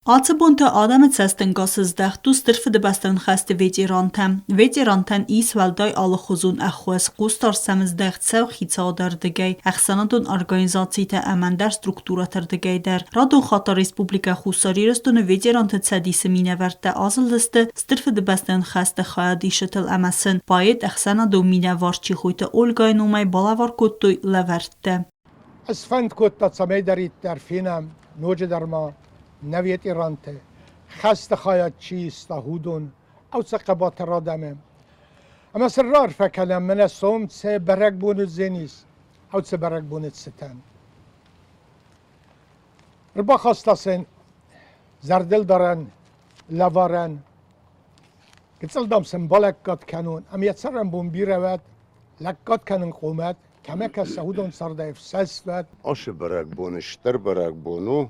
Ացբոնտը Ադամը ցեստնգասыз դախտուս տրֆը դբաստան խաստը Վետիրանտան ის վալդայ ալխոզուն ախուես կուստար սամыз դեղցև խիցադար դգայ Ախսանադուն օրգանիզացիյտը əməndər strukturatır դգայ դər Radon Xata Respublika Xusarիրստունը Վետիրանտը ցədisi minəvərtdə azıldısты Ստրfը դբաստան խաստը խայադի շտıl əməsin Պայետ Ախսանադու minəvarçı խույտը Olgaynumay բալավար կոտտույ լավərtdə اسفند کتا سمی دارید در فینم نوج در ما نویت ایرانته خست خواهد چیست هودون او سقبات را دمه اما سرار فکلم من سوم سه برگ بوند زنیس او سه برگ بوند ستن ربا خواستاسن زردل دارن لوارن گتسل دام سنبالک کات کنون اما یتسرم بون بیرود لکات کنون قومت کمک از سهودون سرده افساس ود آش برگ بونشتر برگ بونو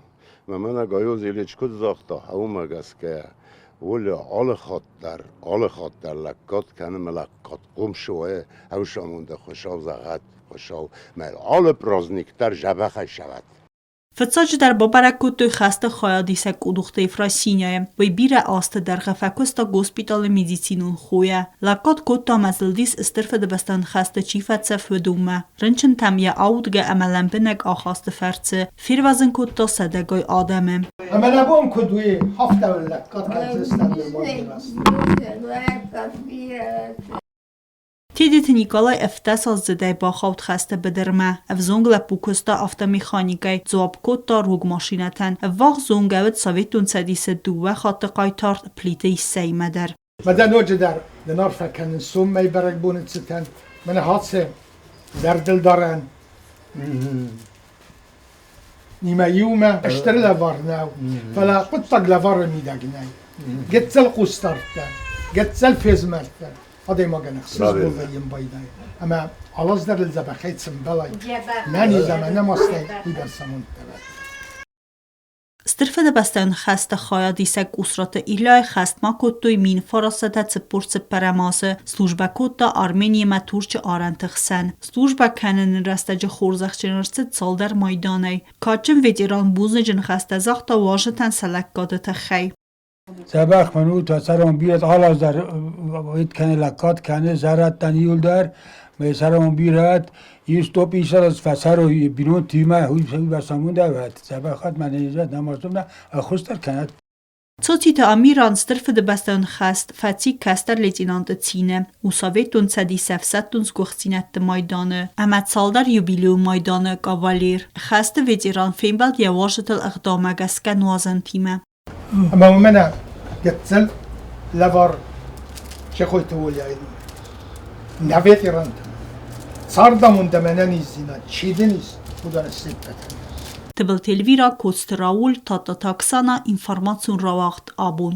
و من گایوز ایلیچ کد زاختا هاوم اگس که ولی آل خاطر لکات کنم لکات قوم شوه هوشامونده خوشاو زغت خوشاو مل آل پرازنیکتر جبخه شود Վծաճ դար բաբարակոտոյ խաստը խայադիսակ ուդուղտե Ֆրասինյա է, վայ բիրը աստը դար խաֆակոստա գոսպիտալը մեդիցինուն խոյա, լակատ կոտտա մազլդիս ստրֆը դբաստան խաստը չիվացավ վդումը, ռնչն թամյա աուդգա ամալան բնակ ախաստը ֆարցը, ֆիրվազն կոտտա սադագոյ ադամ է։ ամենաբոմ կդուի հավտա լակատ կացստան դրմոդրաստ Тедит Николай Эфтасал задай бахаут хасте бедерма, в зонгла пукоста автомеханикай, зоапкота руг машинатан, вах зонгавет советун цадисе дува خط قایتارت پلیتی سیمدر. مدن نوج در دنار فکن سوم می برگ بونت ستن من حادثه در دل دارن نیمه یومه اشتر لوار ناو فلا قطق لوار میدگنای گتسل قستارتن گتسل فزمرتن هذا ما كان خصوص بالغيم بايداي اما علاز در الزبخيت سنبلاي ناني زمانه ماستي يبرسمون تبع Ստրֆը դբաստան խաստը խայադիսակ ուսրատը իլայ խաստմա կոտոյ մին ֆարասադա ծպորցը պարամասը սլուժբա կոտա Արմենիա մաթուրճը արանտխսան սլուժբա կանն ռաստաջը խորզախչներցը ցալդար մայդանայ քաչն վետերան բուզնջն խաստազախտա վաժտան սալակկադը թխայ سبخ منو تا سرم بیاد حالا در وید کنه لکات کنه زرد تنیول در و سرم بیاد یه ستوپ ایشتر از فسر و بیرون تیمه هوی برسامون دوید سبخات من ایجاد نمازم نه خوستر کند Ծոցիտը ամիրան ստրֆը դբաստան խաստ ֆացի կաստար լեյտենանտը ցինը ուսավետուն ցադիսավ սատունս գողցինատը մայդանը ամացալդար յուբիլեու մայդանը կավալեր խաստը վետերան ֆեմբալ یواشتل اقدامگسکن نوازن تیمه اما من گتسل لوار چه خوی تولی آید نویت ایران ساردمون دمنه نیزینا چیده نیست بودن استیب بتن Тбл телевира коцтраул тата таксана информацион равахт абун